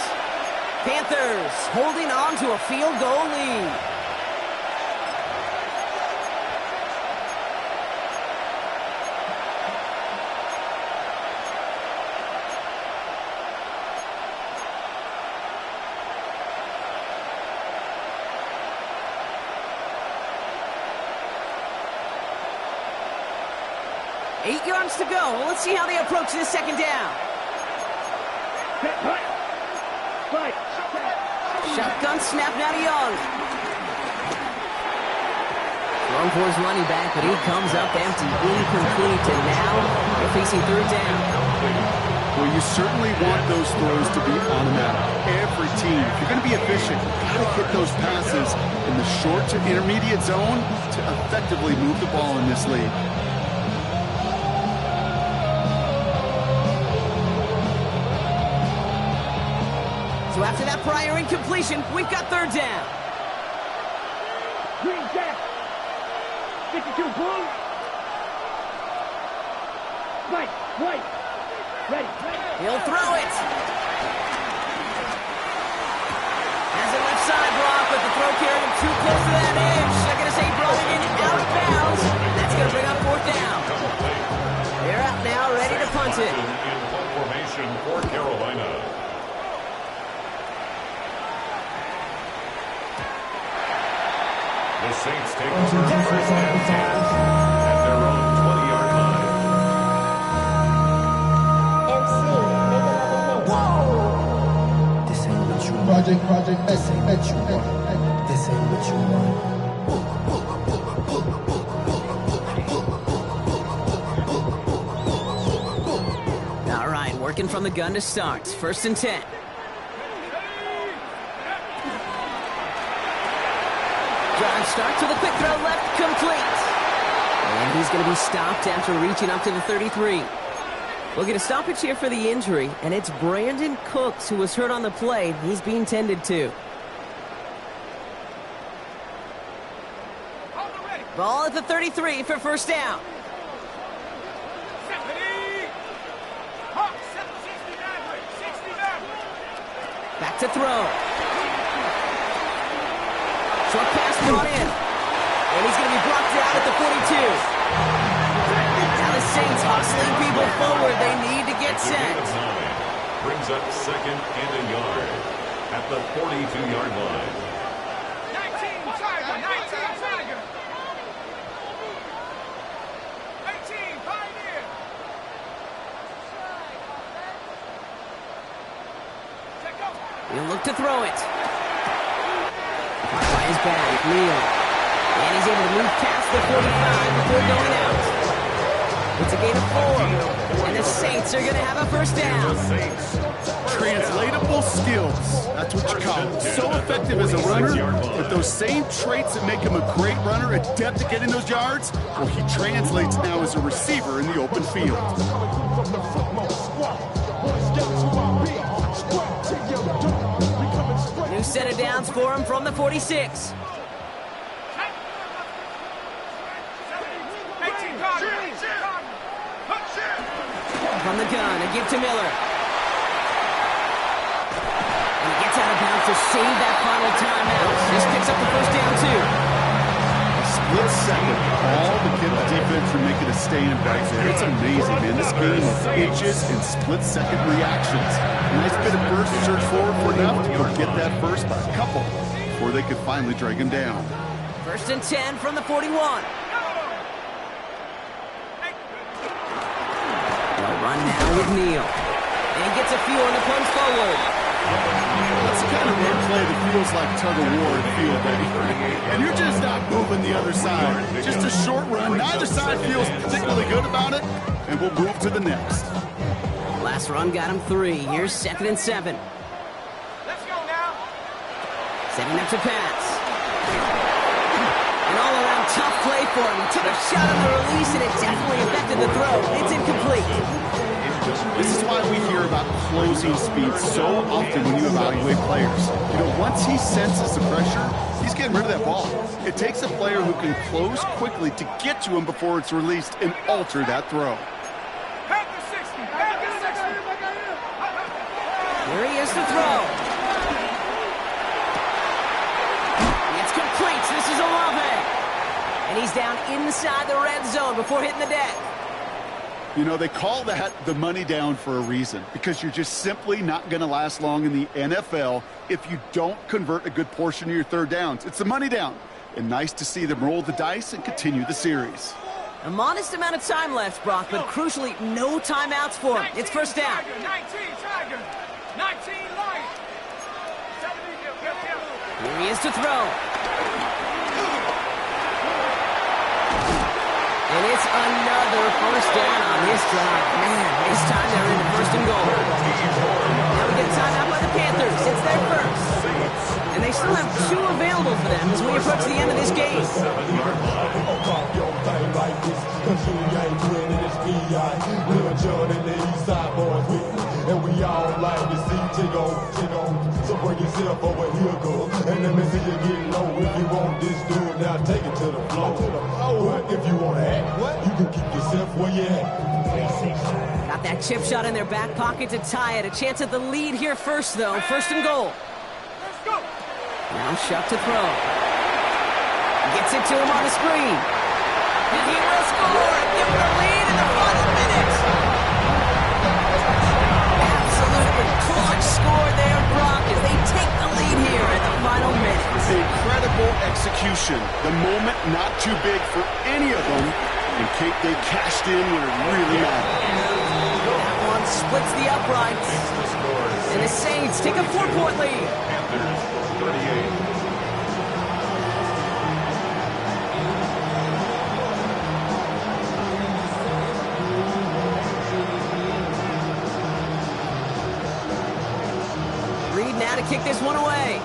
Panthers holding on to a field goal lead. Eight yards to go. Well, let's see how they approach this second down. Shotgun snap now to Young. Long for his running back, but he comes up empty, incomplete, and now they're facing third down. Well, you certainly want those throws to be automatic. Every team, if you're going to be efficient, you've got to hit those passes in the short to intermediate zone to effectively move the ball in this league. So after that prior incompletion, we've got third down. Green jack. 52 blue. Right, white. Ready. He'll throw it. Has a left side block, but the throw carried him too close to that edge. They're going to say he brought it in out of bounds. That's going to bring up fourth down. They're out now, ready to punt it. In punt formation for Carolina. The Saints take turn first and 10 at their own 20-yard line. This ain't what you want. Project, this ain't what you want. This ain't what you want. All right, working from the gun to start. First and 10. Drive starts with a quick throw left, complete. And he's going to be stopped after reaching up to the 33. We'll get a stoppage here for the injury, and it's Brandon Cooks who was hurt on the play. He's being tended to. Ball at the 33 for first down. Back to throw. Short pass brought in. And he's going to be blocked down at the 42. Now the Saints hustling people forward. They need to get set. Brings up second and a yard at the 42-yard line. 19 Tiger, 19 Tiger. 18 Pioneer. He'll look to throw it. By his back, Neal. And he's able to move past the 45 before going out. It's a gain of 4. And the Saints are going to have a first down. Translatable skills. That's what you call it. So effective as a runner, but those same traits that make him a great runner, adept at getting those yards, well, he translates now as a receiver in the open field. New set of downs for him from the 46. From the gun, a give to Miller. And he gets out of bounds to save that final timeout. Just picks up the first down, too. Split second, all to get the defense from making a stand back there. It's amazing, man. This game is inches and split-second reactions. Nice bit of burst to search forward for enough to go get that first by a couple before they could finally drag him down. First and 10 from the 41. Run now with Neal. And he gets a few on the punch forward. That's the kind of run play that feels like tug-of-war in field, baby. And you're just not moving the other side. Just a short run. Neither side feels particularly good about it. And we'll move to the next. Last run got him 3. Here's second and 7. Let's go now. Setting up to pass. An all-around tough play for him. He took a shot on the release, and it definitely affected the throw. It's incomplete. This is why we hear about closing speed so often when you evaluate players. You know, once he senses the pressure, he's getting rid of that ball. It takes a player who can close quickly to get to him before it's released and alter that throw. Back to 60. Back to 60. Here he is to throw. It's complete. This is Olave. And he's down inside the red zone before hitting the deck. You know, they call that the money down for a reason, because you're just simply not going to last long in the NFL if you don't convert a good portion of your third downs. It's the money down. And nice to see them roll the dice and continue the series. A modest amount of time left, Brock, but crucially, no timeouts for him. It's first down. 19 Tiger. 19 Lion. Here he is to throw. And it's another first down on this drive. Man, this time they're in the first and goal. Now we get timed out by the Panthers. It's their first. And they still have 2 available for them as we approach the end of this game. And we all like to see Chigo. So bring yourself over here, girl. And let me see you get low. If you want this dude, now take it to the floor. But if you want to act, you can keep yourself where you at. Got that chip shot in their back pocket to tie it. A chance at the lead here first, though. First and goal. Let's go. Now Shuck to throw. Gets it to him on the screen. And he will score and give him the lead in the final minutes. Absolutely clutch score there, Brock, as they take the lead here in the final minutes. Incredible execution. The moment not too big for any of them. And Kate, they cashed in when it really mattered. That one splits the uprights. And the Saints take a 4-point lead. Panthers, 38. Reed now to kick this one away.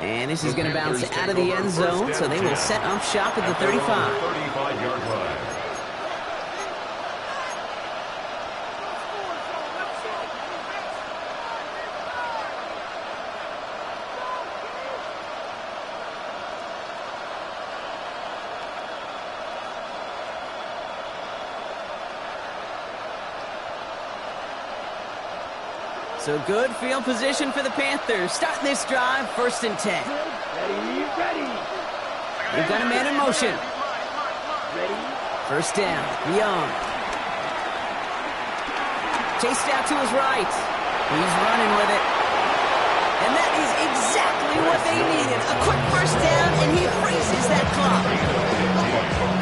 And this is going to bounce out of the end zone, so they will set up shop at the 35. 35-yard line. So good field position for the Panthers. Starting this drive, 1st and 10. Ready. They've got a man in motion. Ready. 1st down, Young. Chased out to his right. He's running with it. And that is exactly what they needed. A quick 1st down, and he freezes that clock.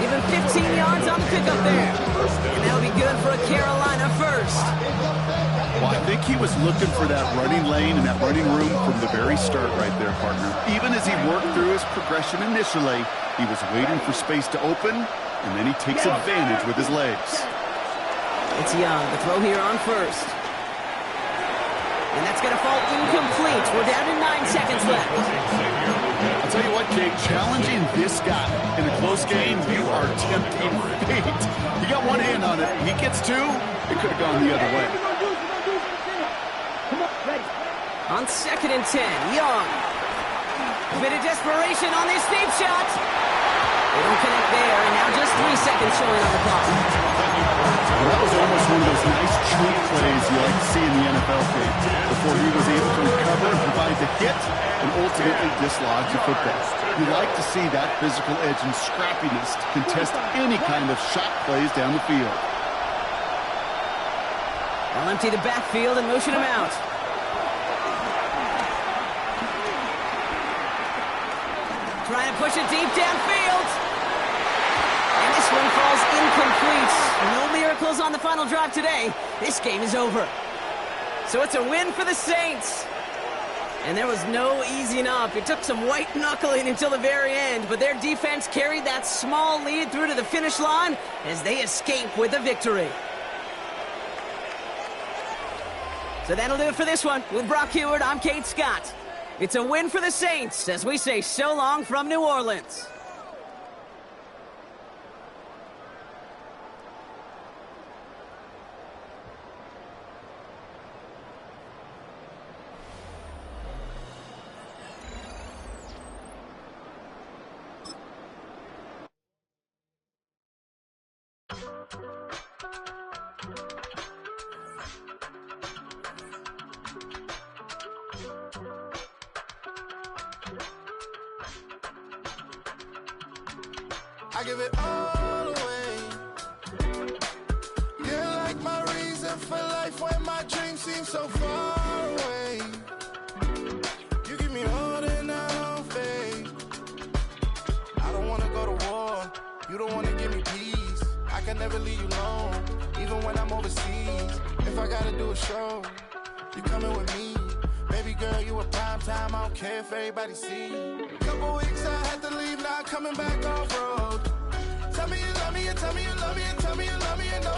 Even 15 yards on the pickup there. And that'll be good for a Carolina 1st. Well, I think he was looking for that running lane and that running room from the very start right there, partner. Even as he worked through his progression initially, he was waiting for space to open, and then he takes advantage with his legs. It's Young, the throw here on 1st. And that's going to fall incomplete. We're down to 9 seconds left. I'll tell you what, Jake, challenging this guy in a close game, you are tempting fate. He got one hand on it. He gets 2, it could have gone the other way. Come on, ready. On 2nd and 10, Young. A bit of desperation on this deep shot. They don't connect there, and now just 3 seconds showing on the clock. Well, that was almost one of those nice chunk plays you like to see in the NFL game, before he was able to recover and provide the hit and ultimately dislodge the football. You like to see that physical edge and scrappiness to contest any kind of shot plays down the field. They'll empty the backfield and motion him out. Trying to push it deep downfield. And this one falls incomplete. No miracles on the final drive today. This game is over. So it's a win for the Saints. And there was no easing up. It took some white knuckling until the very end, but their defense carried that small lead through to the finish line as they escape with a victory. So that'll do it for this one. With Brock Huard, I'm Kate Scott. It's a win for the Saints as we say so long from New Orleans. I give it all away. You're like my reason for life when my dreams seem so far away. You give me more than I don't fade. I don't wanna go to war. You don't wanna give me peace. I can never leave you alone, even when I'm overseas. If I gotta do a show, you coming with me. Baby girl, you a prime time. I don't care if everybody see. Couple weeks I had to leave, now coming back off road. Tell me you love me, and tell me you love me, and tell me you love me, and know